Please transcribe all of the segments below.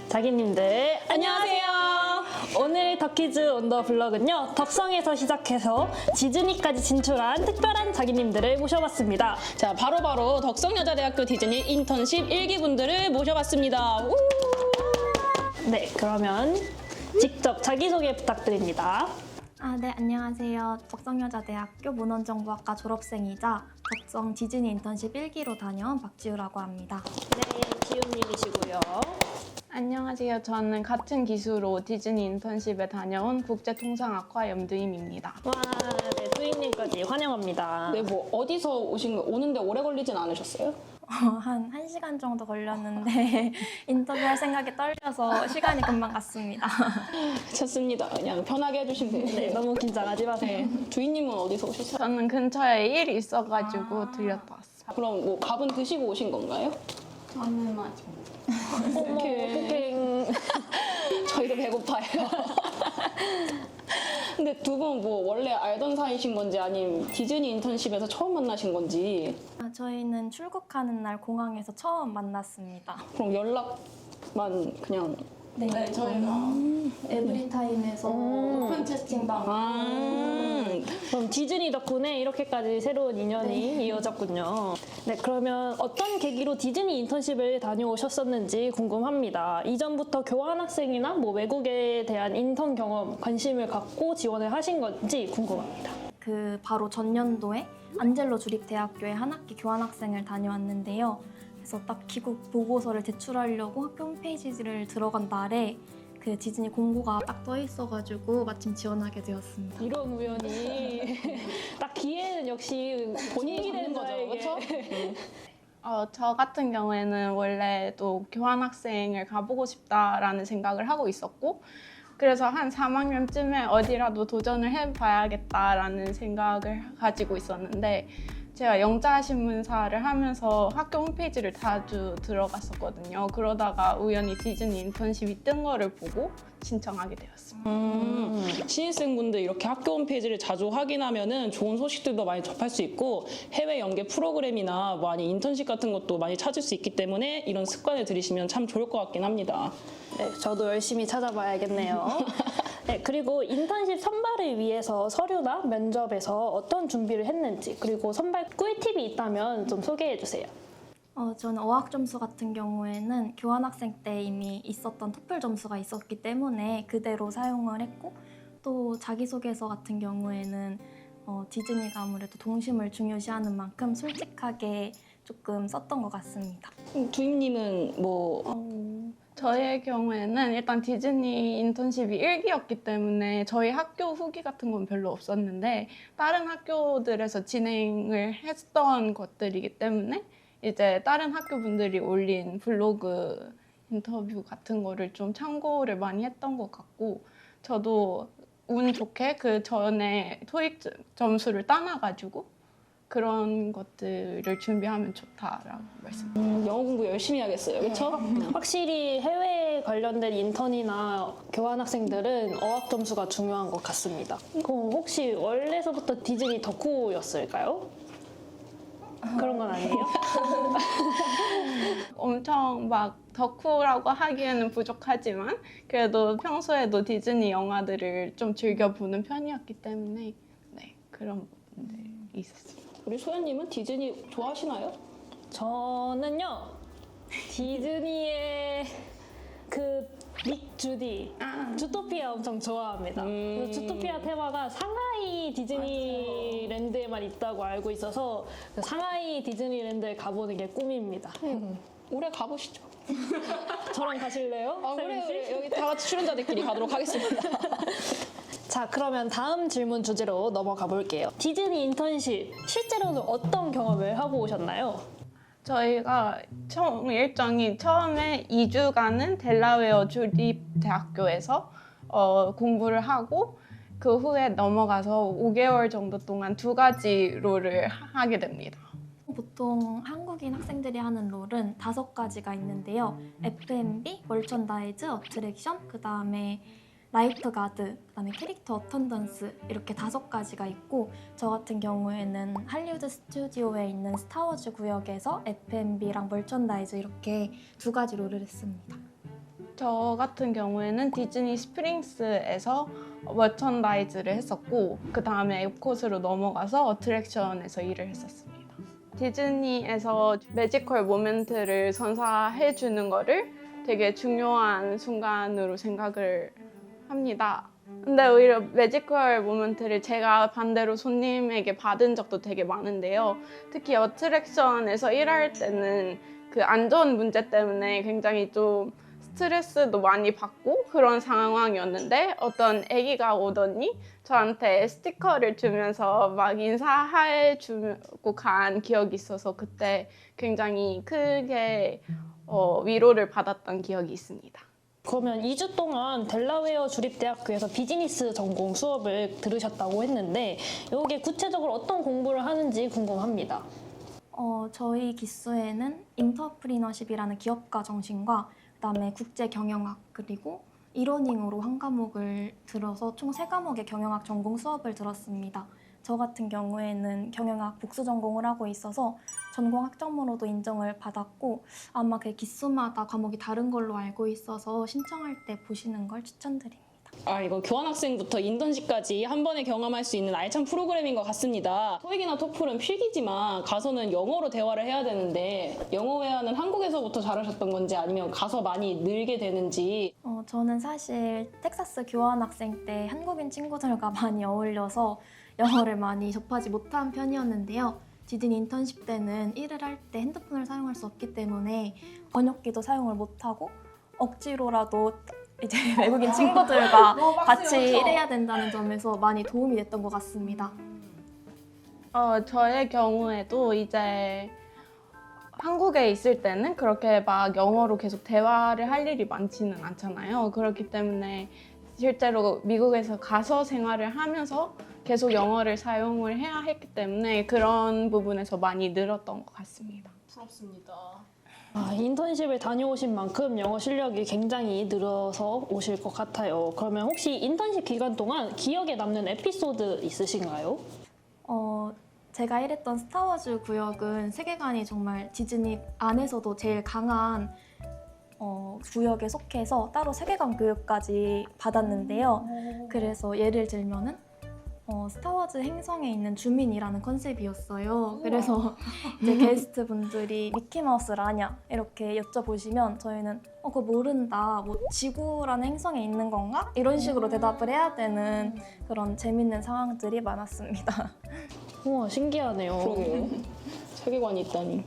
자기님들 안녕하세요. 오늘 덕키즈 온 더 블럭은요, 덕성에서 시작해서 디즈니까지 진출한 특별한 자기님들을 모셔봤습니다. 자, 바로 덕성여자대학교 디즈니 인턴십 1기분들을 모셔봤습니다. 우! 네, 그러면 직접 자기소개 부탁드립니다. 네, 안녕하세요. 덕성여자대학교 문헌정보학과 졸업생이자 덕성 디즈니 인턴십 1기로 다녀온 박지우라고 합니다. 네, 지훈님이시고요. 안녕하세요. 저는 같은 기수로 디즈니 인턴십에 다녀온 국제통상학과 염두임입니다. 와, 네, 수인님까지 환영합니다. 네, 뭐 어디서 오신 거 오는데 오래 걸리진 않으셨어요? 한 1시간 정도 걸렸는데 인터뷰할 생각에 떨려서 시간이 금방 갔습니다. 좋습니다. 그냥 편하게 해주시면 돼요. 네, 너무 긴장하지 마세요. 주인님은 어디서 오셨어요? 저는 근처에 일이 있어가지고 들렸다 왔어요. 그럼 뭐 밥은 드시고 오신 건가요? 저는 아직 어떡해. 저희도 배고파요. 근데 두 분 뭐 원래 알던 사이신 건지 아니면 디즈니 인턴십에서 처음 만나신 건지 저희는 출국하는 날 공항에서 처음 만났습니다. 그럼 연락만 그냥 네, 저희가 에브리타임에서 오픈 채팅방 그럼 디즈니 덕분에 이렇게까지 새로운 인연이 이어졌군요. 네, 그러면 어떤 계기로 디즈니 인턴십을 다녀오셨었는지 궁금합니다. 이전부터 교환학생이나 뭐 외국에 대한 인턴 경험, 관심을 갖고 지원을 하신 건지 궁금합니다. 바로 전년도에 안젤로 주립대학교에 한 학기 교환학생을 다녀왔는데요. 그래서 딱 귀국 보고서를 제출하려고 학교 홈페이지를 들어간 날에 그 디즈니 공고가 딱 떠 있어가지고 마침 지원하게 되었습니다. 이런 우연이 딱 기회는 역시 본인이 되는 거죠, 그렇죠? 저 같은 경우에는 원래 또 교환학생을 가보고 싶다라는 생각을 하고 있었고 그래서 한 3학년쯤에 어디라도 도전을 해봐야겠다라는 생각을 가지고 있었는데 제가 영자신문사를 하면서 학교 홈페이지를 자주 들어갔었거든요. 그러다가 우연히 디즈니 인턴십이 뜬 거를 보고 신청하게 되었습니다. 신입생분들 이렇게 학교 홈페이지를 자주 확인하면은 좋은 소식들도 많이 접할 수 있고 해외 연계 프로그램이나 뭐 아니 인턴십 같은 것도 많이 찾을 수 있기 때문에 이런 습관을 들이시면 참 좋을 것 같긴 합니다. 네, 저도 열심히 찾아봐야겠네요. 네, 그리고 인턴십 선발을 위해서 서류나 면접에서 어떤 준비를 했는지, 그리고 선발 꿀팁이 있다면 좀 소개해 주세요. 저는 어학 점수 같은 경우에는 교환학생 때 이미 있었던 토플 점수가 있었기 때문에 그대로 사용을 했고 또 자기소개서 같은 경우에는 디즈니가 아무래도 동심을 중요시하는 만큼 솔직하게 조금 썼던 것 같습니다. 주임님은 뭐 저의 경우에는 일단 디즈니 인턴십이 1기였기 때문에 저희 학교 후기 같은 건 별로 없었는데 다른 학교들에서 진행을 했던 것들이기 때문에 이제 다른 학교 분들이 올린 블로그 인터뷰 같은 거를 좀 참고를 많이 했던 것 같고 저도 운 좋게 그 전에 토익 점수를 따놔가지고 그런 것들을 준비하면 좋다라고 말씀드립니다. 영어 공부 열심히 하겠어요, 그렇죠? 확실히 해외 관련된 인턴이나 교환학생들은 어학 점수가 중요한 것 같습니다. 그럼 혹시 원래서부터 디즈니 덕후였을까요? 그런 건 아니에요? 엄청 막 덕후라고 하기에는 부족하지만 그래도 평소에도 디즈니 영화들을 좀 즐겨보는 편이었기 때문에 네, 그런 부분들이 있었습니다. 우리 소연님은 디즈니 좋아하시나요? 저는요, 디즈니의 닉 주디, 주토피아 엄청 좋아합니다. 그래서 주토피아 테마가 상하이 디즈니랜드에만 있다고 알고 있어서 그 상하이 디즈니랜드에 가보는 게 꿈입니다. 올해 가보시죠. 저랑 가실래요? 그래, 서윤 씨? 그래. 여기 다 같이 출연자들끼리 가도록 하겠습니다. 자, 그러면 다음 질문 주제로 넘어가 볼게요. 디즈니 인턴십, 실제로는 어떤 경험을 하고 오셨나요? 저희가 일정이 처음에 2주간은 델라웨어 주립대학교에서 공부를 하고 그 후에 넘어가서 5개월 정도 동안 2가지 롤을 하게 됩니다. 보통 한국인 학생들이 하는 롤은 5가지가 있는데요. F&B, 멀천다이즈, 어트랙션, 그 다음에 라이프 가드, 그다음에 캐릭터 어턴던스 이렇게 5가지가 있고 저 같은 경우에는 할리우드 스튜디오에 있는 스타워즈 구역에서 F&B랑 멀천다이즈 이렇게 2가지 롤을 했습니다. 저 같은 경우에는 디즈니 스프링스에서 머천다이즈를 했었고 그 다음에 앱콧으로 넘어가서 어트랙션에서 일을 했었습니다. 디즈니에서 매지컬 모멘트를 선사해 주는 거를 되게 중요한 순간으로 생각을 합니다. 근데 오히려 매지컬 모멘트를 제가 반대로 손님에게 받은 적도 되게 많은데요. 특히 어트랙션에서 일할 때는 그 안전 문제 때문에 굉장히 좀 스트레스도 많이 받고 그런 상황이었는데 어떤 애기가 오더니 저한테 스티커를 주면서 막 인사해 주고 간 기억이 있어서 그때 굉장히 크게 위로를 받았던 기억이 있습니다. 그러면 2주 동안 델라웨어 주립대학교에서 비즈니스 전공 수업을 들으셨다고 했는데 이게 구체적으로 어떤 공부를 하는지 궁금합니다. 저희 기수에는 인터프리너십이라는 기업가 정신과 그다음에 국제 경영학 그리고 이러닝으로 한 과목을 들어서 총 3과목의 경영학 전공 수업을 들었습니다. 저 같은 경우에는 경영학 복수 전공을 하고 있어서 전공 학점으로도 인정을 받았고 아마 그 기수마다 과목이 다른 걸로 알고 있어서 신청할 때 보시는 걸 추천드립니다. 이거 교환학생부터 인턴십까지 한 번에 경험할 수 있는 알찬 프로그램인 것 같습니다. 토익이나 토플은 필기지만 가서는 영어로 대화를 해야 되는데 영어 회화는 한국에서부터 잘하셨던 건지 아니면 가서 많이 늘게 되는지. 저는 사실 텍사스 교환학생 때 한국인 친구들과 많이 어울려서 영어를 많이 접하지 못한 편이었는데요. 디즈니 인턴십 때는 일을 할 때 핸드폰을 사용할 수 없기 때문에 번역기도 사용을 못하고 억지로라도 이제 외국인 친구들과 같이 일해야 된다는 점에서 많이 도움이 됐던 것 같습니다. 저의 경우에도 이제 한국에 있을 때는 그렇게 막 영어로 계속 대화를 할 일이 많지는 않잖아요. 그렇기 때문에 실제로 미국에서 가서 생활을 하면서 계속 영어를 사용을 해야 했기 때문에 그런 부분에서 많이 늘었던 것 같습니다. 부럽습니다. 인턴십을 다녀오신 만큼 영어 실력이 굉장히 늘어서 오실 것 같아요. 그러면 혹시 인턴십 기간 동안 기억에 남는 에피소드 있으신가요? 제가 일했던 스타워즈 구역은 세계관이 정말 디즈니 안에서도 제일 강한 구역에 속해서 따로 세계관 교육까지 받았는데요. 그래서 예를 들면은 스타워즈 행성에 있는 주민이라는 컨셉이었어요. 그래서 이제 게스트 분들이 미키마우스를 아냐 이렇게 여쭤보시면 저희는 그거 모른다. 뭐 지구라는 행성에 있는 건가? 이런 식으로 대답을 해야 되는 그런 재밌는 상황들이 많았습니다. 우와, 신기하네요. 그러게요. 세계관이 있다니.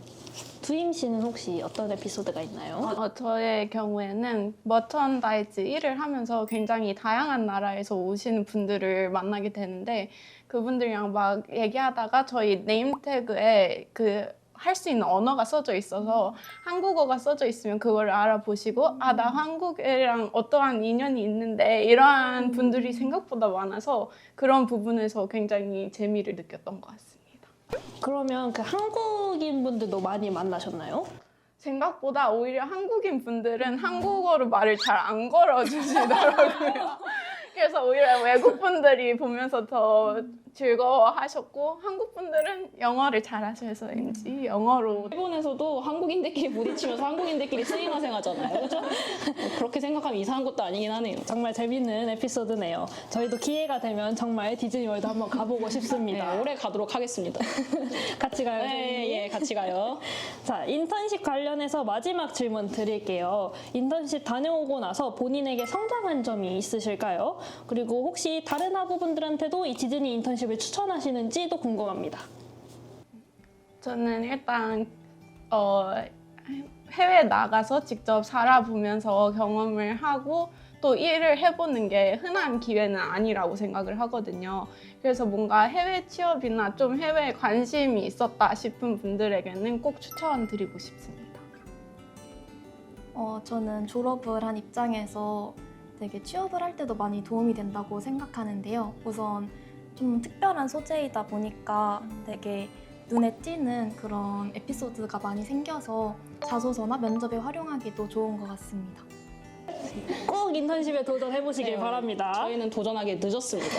두임 씨는 혹시 어떤 에피소드가 있나요? 저의 경우에는 머천다이즈 일을 하면서 굉장히 다양한 나라에서 오시는 분들을 만나게 되는데 그분들이랑 막 얘기하다가 저희 네임태그에 할 수 있는 언어가 써져 있어서 한국어가 써져 있으면 그걸 알아보시고 나 한국이랑 어떠한 인연이 있는데 이러한 분들이 생각보다 많아서 그런 부분에서 굉장히 재미를 느꼈던 것 같습니다. 그러면 그 한국인 분들도 많이 만나셨나요? 생각보다 오히려 한국인 분들은 한국어로 말을 잘 안 걸어주시더라고요. 그래서 오히려 외국 분들이 보면서 더 즐거워하셨고 한국 분들은 영어를 잘하셔서인지 영어로 일본에서도 한국인들끼리 부딪히면서 한국인들끼리 스미마생 하잖아요. 그죠? 그렇게 생각하면 이상한 것도 아니긴 하네요. 정말 재밌는 에피소드네요. 저희도 기회가 되면 정말 디즈니월드 한번 가보고 싶습니다. 네, 올해 가도록 하겠습니다. 같이 가요. 네, 같이 가요. 자, 인턴십 관련해서 마지막 질문 드릴게요. 인턴십 다녀오고 나서 본인에게 성장한 점이 있으실까요? 그리고 혹시 다른 학우분들한테도 이 디즈니 인턴십을 추천하시는지도 궁금합니다. 저는 일단 해외 나가서 직접 살아보면서 경험을 하고 또 일을 해보는 게 흔한 기회는 아니라고 생각을 하거든요. 그래서 뭔가 해외 취업이나 좀 해외에 관심이 있었다 싶은 분들에게는 꼭 추천드리고 싶습니다. 저는 졸업을 한 입장에서 되게 취업을 할 때도 많이 도움이 된다고 생각하는데요. 우선 좀 특별한 소재이다 보니까 되게 눈에 띄는 그런 에피소드가 많이 생겨서 자소서나 면접에 활용하기도 좋은 것 같습니다. 꼭 인턴십에 도전해보시길 바랍니다. 저희는 도전하기 늦었습니다.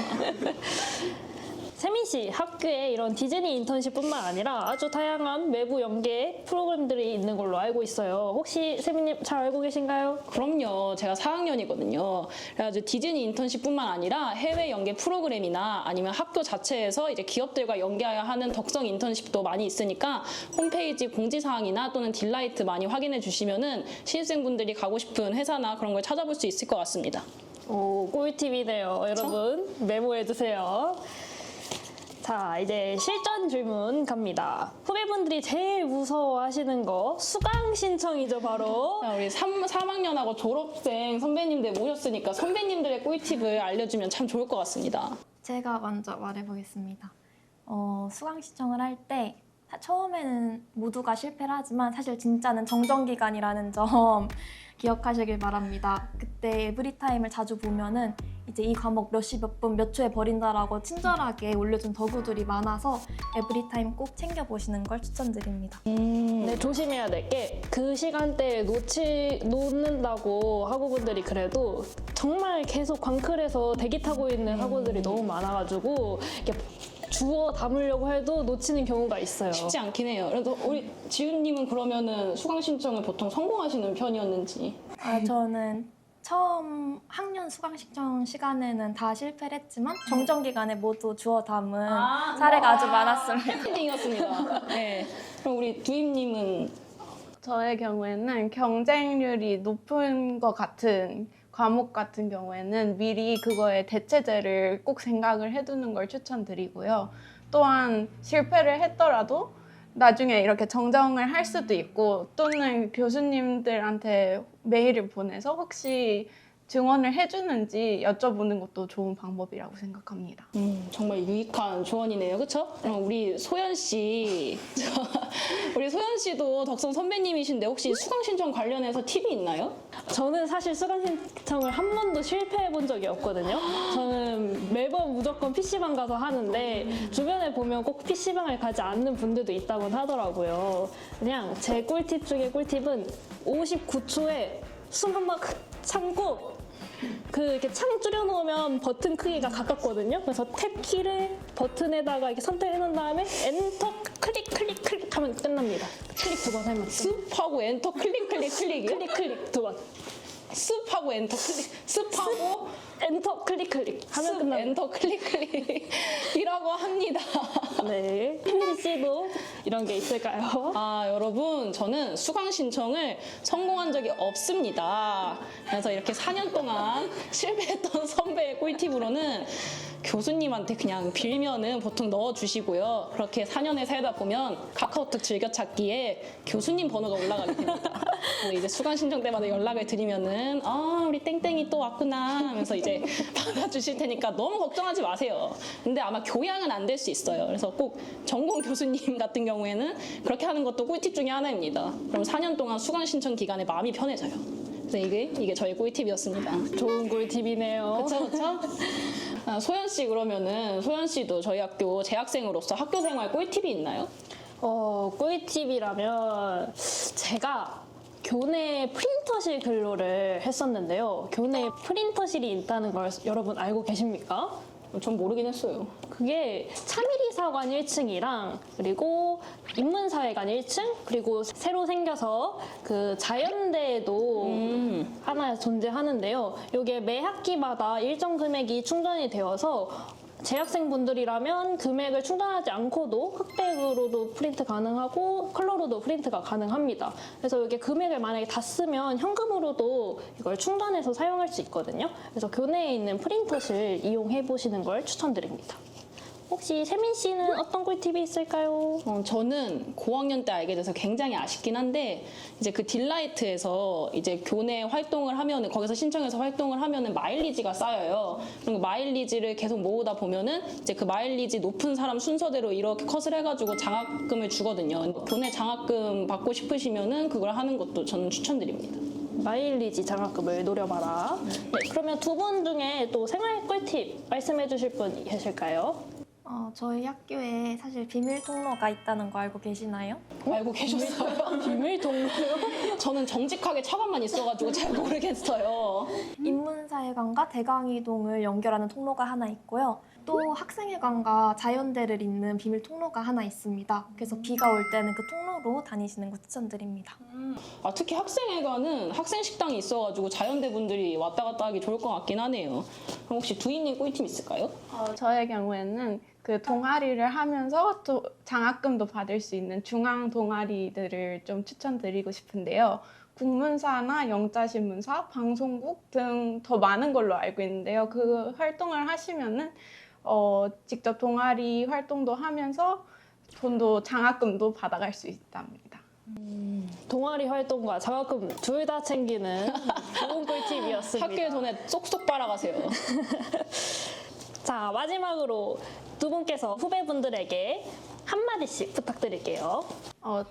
세민 씨, 학교에 이런 디즈니 인턴십뿐만 아니라 아주 다양한 외부 연계 프로그램들이 있는 걸로 알고 있어요. 혹시 세민님 잘 알고 계신가요? 그럼요. 제가 4학년이거든요. 그래가지고 디즈니 인턴십뿐만 아니라 해외 연계 프로그램이나 아니면 학교 자체에서 이제 기업들과 연계하여 하는 덕성 인턴십도 많이 있으니까 홈페이지 공지사항이나 또는 딜라이트 많이 확인해 주시면은 신입생분들이 가고 싶은 회사나 그런 걸 찾아볼 수 있을 것 같습니다. 오, 꿀팁이네요. 여러분, 메모해두세요. 자, 이제 실전 질문 갑니다. 후배분들이 제일 무서워하시는 거 수강 신청이죠, 바로. 자, 우리 3학년하고 졸업생 선배님들 모셨으니까 선배님들의 꿀팁을 알려주면 참 좋을 것 같습니다. 제가 먼저 말해보겠습니다. 수강 신청을 할 때 처음에는 모두가 실패를 하지만 사실 진짜는 정정기간이라는 점 기억하시길 바랍니다. 그때 에브리타임을 자주 보면은 이제 이 과목 몇 시 몇 분 몇 초에 버린다라고 친절하게 올려준 덕후들이 많아서 에브리타임 꼭 챙겨보시는 걸 추천드립니다. 네, 조심해야 될 게 그 시간대에 놓는다고 학우분들이 그래도 정말 계속 광클해서 대기 타고 있는 학우들이 너무 많아가지고 이렇게 주워 담으려고 해도 놓치는 경우가 있어요. 쉽지 않긴 해요. 그래서 우리 지훈님은 그러면은 수강 신청을 보통 성공하시는 편이었는지. 저는 처음 학년 수강 신청 시간에는 다 실패를 했지만 정정기간에 모두 주워 담은 사례가 아주 많았습니다. 해피엔딩이었습니다. 네. 그럼 우리 두임님은 저의 경우에는 경쟁률이 높은 것 같은 과목 같은 경우에는 미리 그거에 대체제를 꼭 생각을 해두는 걸 추천드리고요. 또한 실패를 했더라도 나중에 이렇게 정정을 할 수도 있고 또는 교수님들한테 메일을 보내서 혹시 증언을 해주는지 여쭤보는 것도 좋은 방법이라고 생각합니다. 정말 유익한 조언이네요. 그렇죠? 그럼 우리 소연 씨, 우리 소연 씨도 덕성 선배님이신데 혹시 수강 신청 관련해서 팁이 있나요? 저는 사실 수강 신청을 한 번도 실패해 본 적이 없거든요. 저는 매번 무조건 PC방 가서 하는데 주변에 보면 꼭 PC방을 가지 않는 분들도 있다고 하더라고요. 그냥 제 꿀팁 중에 꿀팁은 59초에 숨 한 번 참고 이렇게 창 줄여놓으면 버튼 크기가 가깝거든요. 그래서 탭 키를 버튼에다가 이렇게 선택해 놓은 다음에 엔터 클릭 하면 끝납니다. 클릭 2번 하면 습하고 엔터 클릭이요? 클릭 2번. 습하고 엔터 습하고 엔터 클릭 하면 끝납니다. 엔터 클릭이라고 합니다. 네. 혜민 씨도 이런 게 있을까요? 아, 여러분, 저는 수강 신청을 성공한 적이 없습니다. 그래서 이렇게 4년 동안 실패했던 선배의 꿀팁으로는 교수님한테 그냥 빌면은 보통 넣어주시고요. 그렇게 4년을 살다 보면 카카오톡 즐겨찾기에 교수님 번호가 올라가게 됩니다. 그래서 이제 수강 신청 때마다 연락을 드리면은 우리 땡땡이 또 왔구나 하면서 이제 받아주실 테니까 너무 걱정하지 마세요. 근데 아마 교양은 안 될 수 있어요. 그래서 꼭 전공 교수님 같은 경우에는 그렇게 하는 것도 꿀팁 중에 하나입니다. 그럼 4년 동안 수강 신청 기간에 마음이 편해져요. 그래서 이게 저희 꿀팁이었습니다. 좋은 꿀팁이네요. 그렇죠? 소연 씨 그러면은 소연 씨도 저희 학교 재학생으로서 학교 생활 꿀팁이 있나요? 꿀팁이라면 제가 교내 프린터실 근로를 했었는데요. 교내 프린터실이 있다는 걸 여러분 알고 계십니까? 전 모르긴 했어요. 그게 차미리사관 1층이랑 그리고 인문사회관 1층 그리고 새로 생겨서 그 자연대에도 하나 존재하는데요. 이게 매 학기마다 일정 금액이 충전이 되어서 재학생분들이라면 금액을 충전하지 않고도 흑백으로도 프린트 가능하고 컬러로도 프린트가 가능합니다. 그래서 이게 금액을 만약에 다 쓰면 현금으로도 이걸 충전해서 사용할 수 있거든요. 그래서 교내에 있는 프린터실 이용해 보시는 걸 추천드립니다. 혹시 세민 씨는 어떤 꿀팁이 있을까요? 저는 고학년 때 알게 돼서 굉장히 아쉽긴 한데 이제 그 딜라이트에서 이제 교내 활동을 하면은 거기서 신청해서 활동을 하면은 마일리지가 쌓여요. 그리고 마일리지를 계속 모으다 보면은 이제 그 마일리지 높은 사람 순서대로 이렇게 컷을 해가지고 장학금을 주거든요. 교내 장학금 받고 싶으시면은 그걸 하는 것도 저는 추천드립니다. 마일리지 장학금을 노려봐라. 네, 그러면 두 분 중에 또 생활 꿀팁 말씀해 주실 분 계실까요? 저희 학교에 사실 비밀 통로가 있다는 거 알고 계시나요? 알고 계셨어요? 비밀 동료요? 저는 정직하게 차관만 있어가지고 잘 모르겠어요. 인문사회관과 대강이동을 연결하는 통로가 하나 있고요. 또 학생회관과 자연대를 잇는 비밀 통로가 하나 있습니다. 그래서 비가 올 때는 그 통로로 다니시는 거 추천드립니다. 특히 학생회관은 학생 식당이 있어가지고 자연대 분들이 왔다 갔다 하기 좋을 것 같긴 하네요. 그럼 혹시 두희님 꿀팁 있을까요? 저의 경우에는 그 동아리를 하면서 또 장학금도 받을 수 있는 중앙 동아리들을 좀 추천드리고 싶은데요. 국문사나 영자신문사, 방송국 등 더 많은 걸로 알고 있는데요. 그 활동을 하시면은 직접 동아리 활동도 하면서 돈도 장학금도 받아갈 수 있답니다. 동아리 활동과 장학금 둘 다 챙기는 좋은 꿀팁이었습니다. 학교의 돈에 쏙쏙 빨아가세요. 자, 마지막으로 두 분께서 후배분들에게 한마디씩 부탁드릴게요.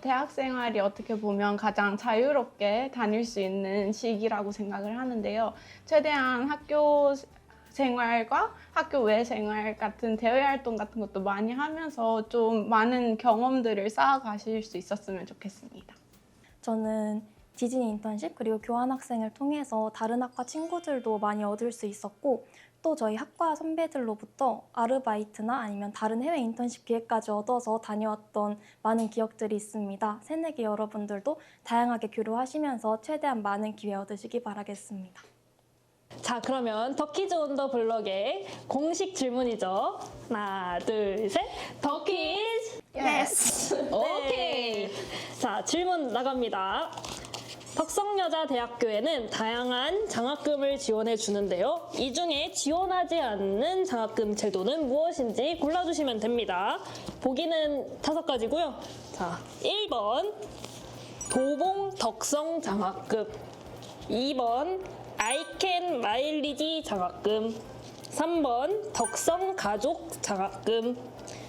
대학 생활이 어떻게 보면 가장 자유롭게 다닐 수 있는 시기라고 생각을 하는데요. 최대한 학교 생활과 학교 외 생활 같은 대외 활동 같은 것도 많이 하면서 좀 많은 경험들을 쌓아가실 수 있었으면 좋겠습니다. 저는 디즈니 인턴십 그리고 교환학생을 통해서 다른 학과 친구들도 많이 얻을 수 있었고 또 저희 학과 선배들로부터 아르바이트나 아니면 다른 해외 인턴십 기회까지 얻어서 다녀왔던 많은 기억들이 있습니다. 새내기 여러분들도 다양하게 교류하시면서 최대한 많은 기회 얻으시기 바라겠습니다. 자, 그러면 더키즈 온 더 블럭의 공식 질문이죠. 하나, 둘, 셋. 더키즈! 예스! 오케이. 자, 질문 나갑니다. 덕성여자대학교에는 다양한 장학금을 지원해 주는데요. 이 중에 지원하지 않는 장학금 제도는 무엇인지 골라주시면 됩니다. 보기는 5가지고요. 자, 1번 도봉 덕성 장학금, 2번 아이캔 마일리지 장학금, 3번 덕성 가족 장학금,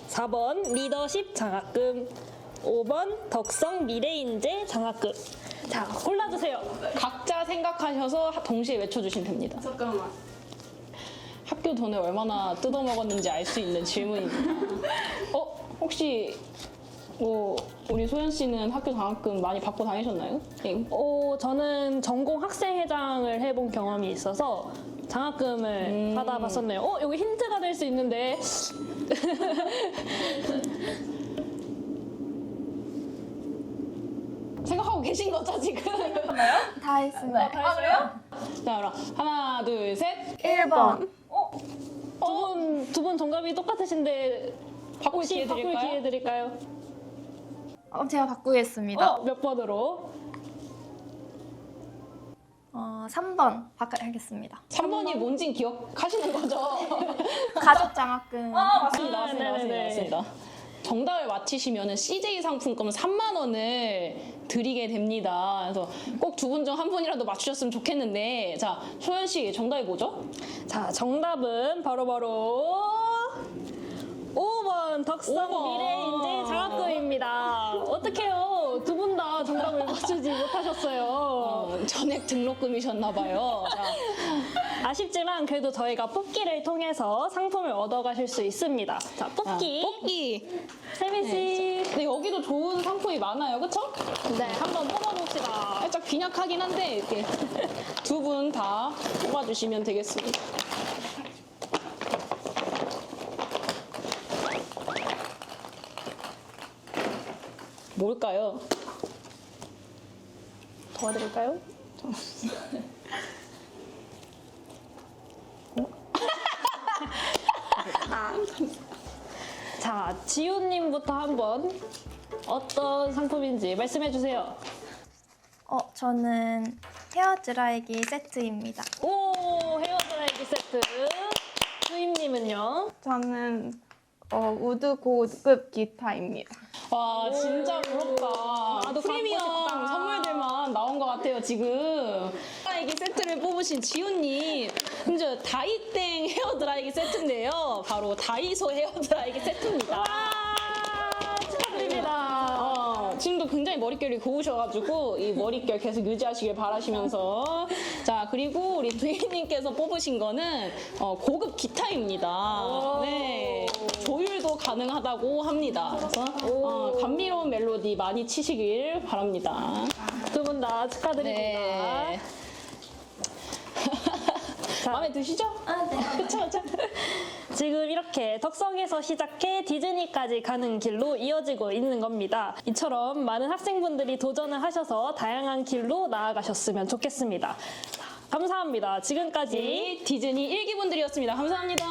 4번 리더십 장학금, 5번 덕성 미래인재 장학금. 자, 골라주세요. 각자 생각하셔서 동시에 외쳐주시면 됩니다. 잠깐만. 학교 돈을 얼마나 뜯어먹었는지 알 수 있는 질문입니다. 혹시 우리 소연 씨는 학교 장학금 많이 받고 다니셨나요? 네. 저는 전공 학생회장을 해본 경험이 있어서 장학금을 받아봤었네요. 여기 힌트가 될 수 있는데. 생각하고 계신 거죠, 지금? 다 했습니다. 자, 그럼 하나, 둘, 셋. 1번. 두 분 정답이 똑같으신데 바꿀 기회 바꿀 드릴까요? 기회 드릴까요? 제가 바꾸겠습니다. 몇 번으로? 3번 바꾸겠습니다. 3번이 뭔진 기억하시는 거죠? 가족 장학금. 맞습니다. 네네네. 맞습니다. 정답을 맞히시면 CJ 상품권 3만 원을 드리게 됩니다. 그래서 꼭 두 분 중 한 분이라도 맞추셨으면 좋겠는데, 자, 소연 씨 정답이 뭐죠? 자, 정답은 바로바로 5번 덕성 5번. 미래인재 장학금입니다. 어떡해요? 두 분 다 정답을 맞추지 못하셨어요. 전액 등록금이셨나봐요. 아쉽지만 그래도 저희가 뽑기를 통해서 상품을 얻어가실 수 있습니다. 자, 뽑기. 뽑기. 세미 씨. 근데 여기도 좋은 상품이 많아요, 그쵸? 네, 한번 뽑아봅시다. 살짝 빈약하긴 한데 이렇게 두 분 다 뽑아주시면 되겠습니다. 뭘까요? 도와드릴까요? 자, 지우님부터 한번 어떤 상품인지 말씀해 주세요. 저는 헤어 드라이기 세트입니다. 오, 헤어 드라이기 세트. 수임님은요? 저는 우드 고급 기타입니다. 와, 진짜 부럽다. 나도 프리미엄 갖고 싶다. 선물들만 나온 것 같아요, 지금. 드라이기 세트를 뽑으신 지훈님. 심지어 다이땡 헤어 드라이기 세트인데요. 바로 다이소 헤어 드라이기 세트입니다. 와, 축하드립니다. 지금도 굉장히 머릿결이 고우셔가지고 이 머릿결 계속 유지하시길 바라시면서 자, 그리고 우리 두희님께서 뽑으신 거는 고급 기타입니다. 네, 조율 충분히도 가능하다고 합니다. 그래서 감미로운 멜로디 많이 치시길 바랍니다. 두 분 다 축하드립니다. 네. 마음에 드시죠? 아, 네. 그쵸, 그쵸. 지금 이렇게 덕성에서 시작해 디즈니까지 가는 길로 이어지고 있는 겁니다. 이처럼 많은 학생분들이 도전을 하셔서 다양한 길로 나아가셨으면 좋겠습니다. 감사합니다. 지금까지 디즈니 1기분들이었습니다. 감사합니다.